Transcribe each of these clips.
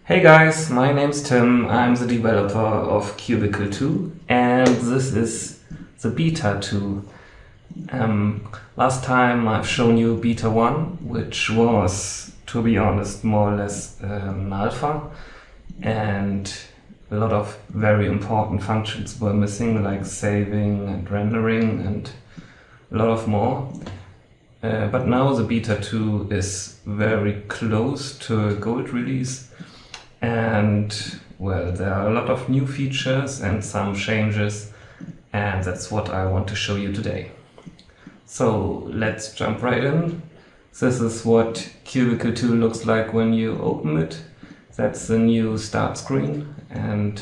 Hey guys, my name's Tim. I'm the developer of Qubicle 2 and this is the beta 2. Last time I've shown you beta 1, which was, to be honest, more or less an alpha, and a lot of very important functions were missing, like saving and rendering and a lot of more. But now the beta 2 is very close to a gold release. And well, there are a lot of new features and some changes, and that's what I want to show you today. So let's jump right in. This is what Qubicle 2 looks like when you open it. That's the new start screen, and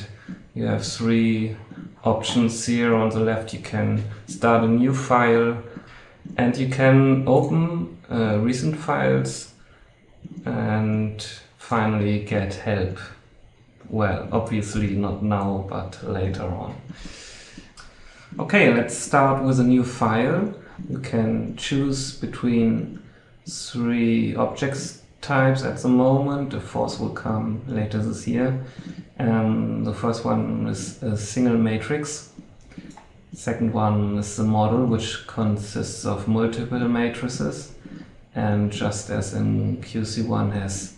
you have three options here. On the left you can start a new file, and you can open recent files and finally get help. Well, obviously not now, but later on. Okay, let's start with a new file. You can choose between three object types at the moment. The fourth will come later this year. The first one is a single matrix. The second one is the model, which consists of multiple matrices, and just as in QC1 has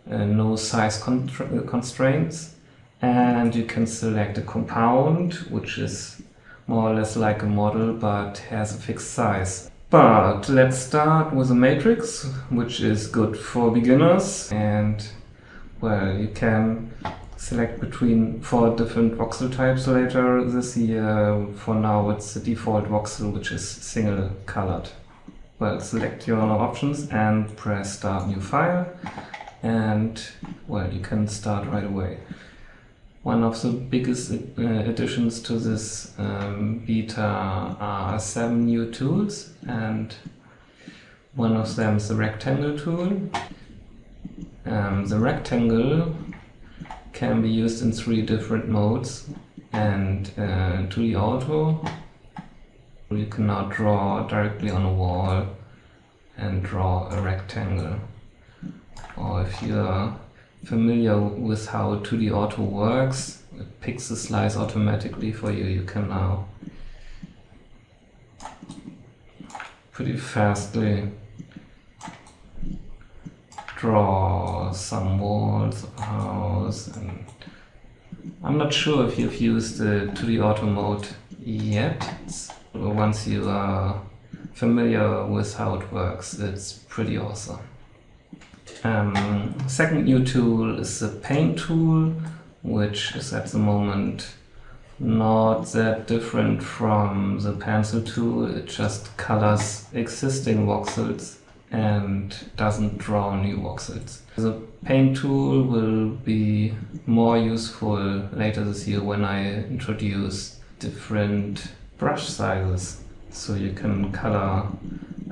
no size constraints. And you can select a compound, which is more or less like a model but has a fixed size. But let's start with a matrix, which is good for beginners. And well, you can select between 4 different voxel types later this year. For now it's the default voxel, which is single colored. Well, select your options and press start new file. And well, you can start right away. One of the biggest additions to this beta are 7 new tools, and one of them is the rectangle tool. The rectangle can be used in 3 different modes, and 2D auto, you can now draw directly on a wall and draw a rectangle. Or if you're familiar with how 2D auto works, it picks the slice automatically for you. You can now pretty fastly draw some walls of a house. And I'm not sure if you've used the 2D auto mode yet. Once you are familiar with how it works, it's pretty awesome. Second new tool is the paint tool, which is at the moment not that different from the pencil tool. It just colors existing voxels and doesn't draw new voxels. The paint tool will be more useful later this year when I introduce different brush sizes, so you can color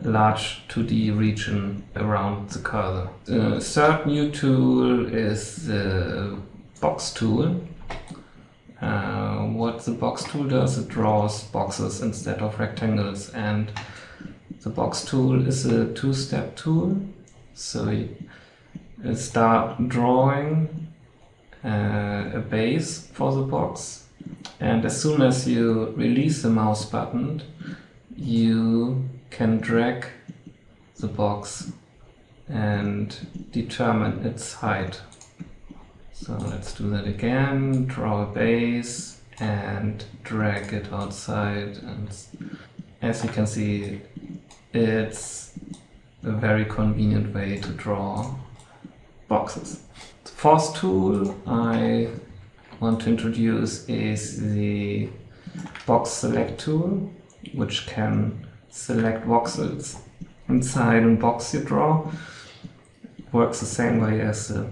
a large 2D region around the cursor. The third new tool is the box tool. What the box tool does, it draws boxes instead of rectangles, and the box tool is a 2-step tool. So you start drawing a base for the box, and as soon as you release the mouse button, you can drag the box and determine its height. So let's do that again. Draw a base and drag it outside, and as you can see, it's a very convenient way to draw boxes. The fourth tool I want to introduce is the box select tool, which can select voxels inside a box you draw. It works the same way as the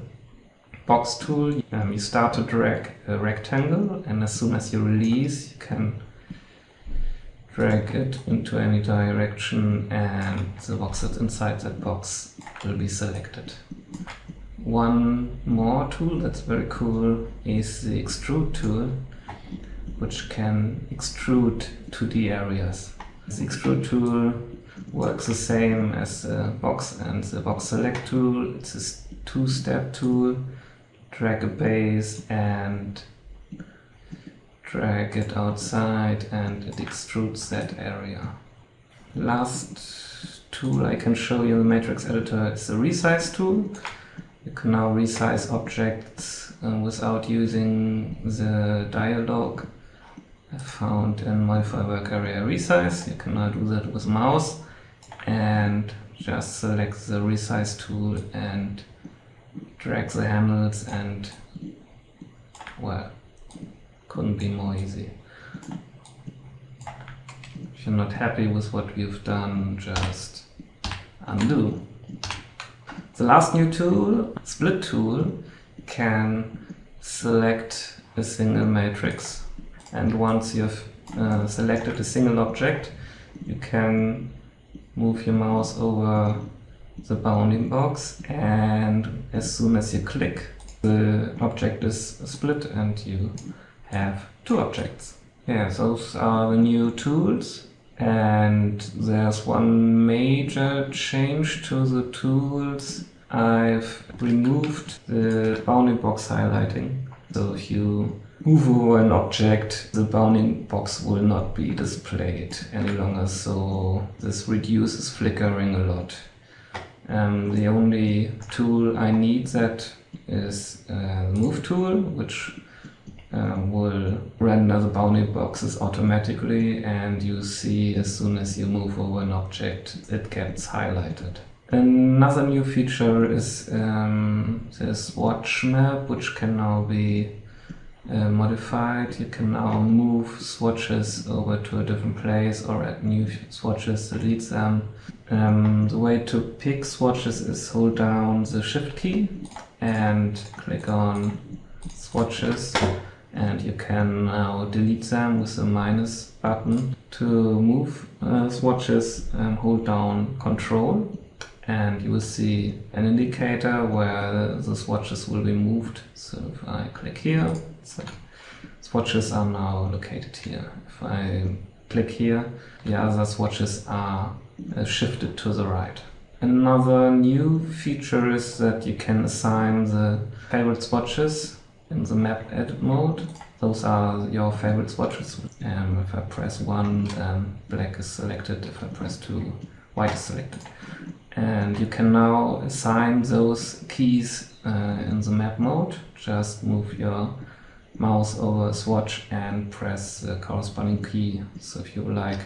box tool. You start to drag a rectangle, and as soon as you release, you can drag it into any direction, and the voxels inside that box will be selected. One more tool that's very cool is the extrude tool, which can extrude 2D areas. The extrude tool works the same as the box and the box select tool. It's a two-step tool. drag a base and drag it outside, and it extrudes that area. Last tool I can show you in the matrix editor is the resize tool. You can now resize objects without using the dialog found in modify work area resize. You can now do that with mouse and just select the resize tool and drag the handles, and well, couldn't be more easy. If you're not happy with what you've done, just undo. The last new tool, split tool, can select a single matrix, and once you've selected a single object, you can move your mouse over the bounding box, and as soon as you click, the object is split and you have two objects. Yeah, those are the new tools, and there's one major change to the tools. I've removed the bounding box highlighting, so if you move over an object, the bounding box will not be displayed any longer, so this reduces flickering a lot. The only tool I need that is the move tool, which will render the bounding boxes automatically, and you see as soon as you move over an object it gets highlighted. Another new feature is the swatch map, which can now be modified. You can now move swatches over to a different place or add new swatches, delete them. The way to pick swatches is hold down the shift key and click on swatches, and you can now delete them with the minus button. To move swatches, hold down Control, and you will see an indicator where the swatches will be moved. So if I click here, so swatches are now located here. If I click here, the other swatches are shifted to the right. Another new feature is that you can assign the favorite swatches in the map edit mode. Those are your favorite swatches. If I press 1, then black is selected. If I press 2, white is selected. And you can now assign those keys in the map mode. Just move your mouse over a swatch and press the corresponding key. So if you like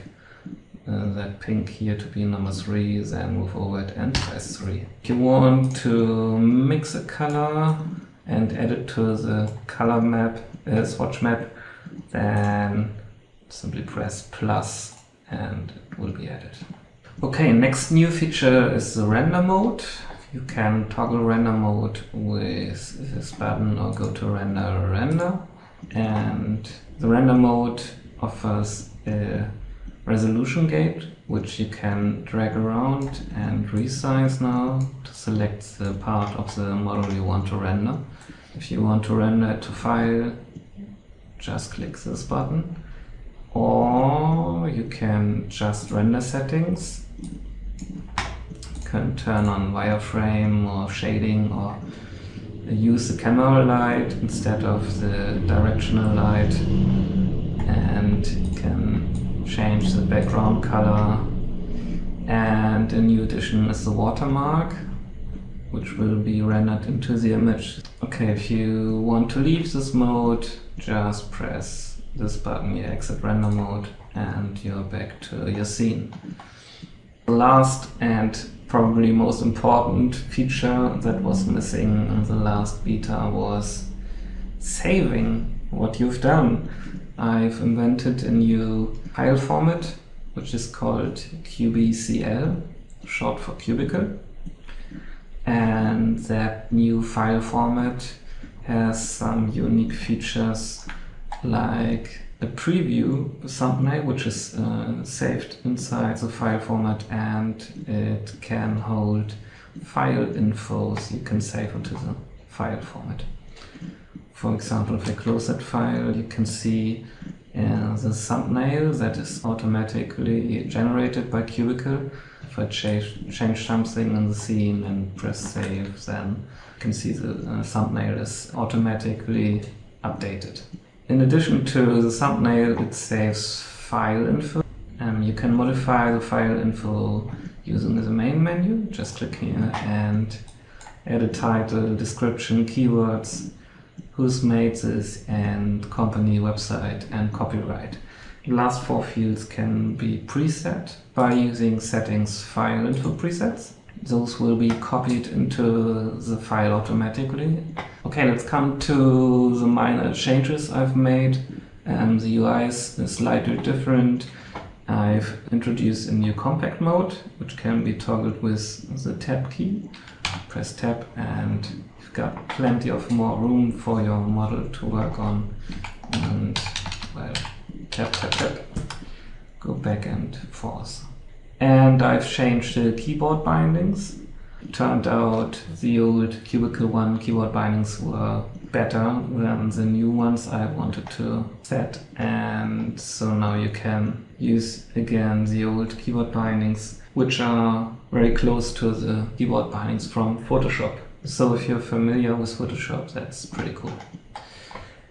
that pink here to be number 3, then move over it and press 3. If you want to mix a color and add it to the color map, swatch map, then simply press plus and it will be added. Okay, next new feature is the render mode. You can toggle render mode with this button or go to render, and the render mode offers a resolution gate which you can drag around and resize now to select the part of the model you want to render. If you want to render it to file, just click this button, or you can just render settings. You can turn on wireframe or shading, or use the camera light instead of the directional light, and you can change the background color. And a new addition is the watermark, which will be rendered into the image. Okay, if you want to leave this mode, just press this button, your exit render mode, and you're back to your scene. The last and probably most important feature that was missing in the last beta was saving what you've done. I've invented a new file format which is called Qubicle, short for Qubicle. And that new file format has some unique features like a preview thumbnail, which is saved inside the file format, and it can hold file infos you can save into the file format. For example, if I close that file, you can see the thumbnail that is automatically generated by Qubicle. If I change something in the scene and press save, then you can see the thumbnail is automatically updated. In addition to the thumbnail, it saves file info. You can modify the file info using the main menu. Just click here and add a title, description, keywords, who's made this, and company, website, and copyright. The last 4 fields can be preset by using settings file info presets. Those will be copied into the file automatically. Okay, let's come to the minor changes I've made. The UI is slightly different. I've introduced a new compact mode, which can be toggled with the tab key. Press tab and you've got plenty of more room for your model to work on. And well, tap, tap, tap, go back and forth. And I've changed the keyboard bindings. Turned out the old Qubicle 1 keyboard bindings were better than the new ones I wanted to set, and so now you can use again the old keyboard bindings, which are very close to the keyboard bindings from Photoshop. So if you're familiar with Photoshop, that's pretty cool.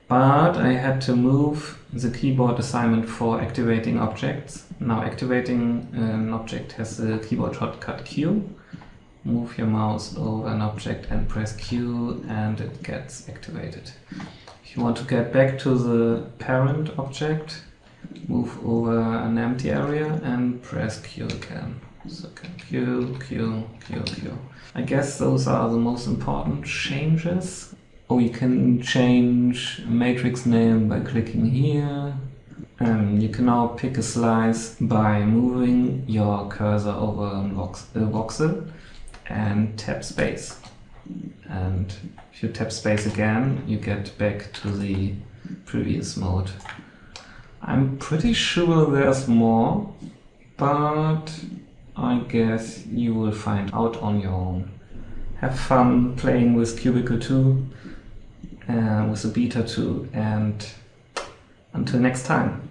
But I had to move the keyboard assignment for activating objects. Now activating an object has the keyboard shortcut Q. Move your mouse over an object and press Q and it gets activated. If you want to get back to the parent object, move over an empty area and press Q again. So Q, Q, Q, Q. I guess those are the most important changes. Oh, you can change matrix name by clicking here. You can now pick a slice by moving your cursor over a voxel and tap space. And if you tap space again, you get back to the previous mode. I'm pretty sure there's more, but I guess you will find out on your own. Have fun playing with Qubicle 2, with the beta 2, and until next time.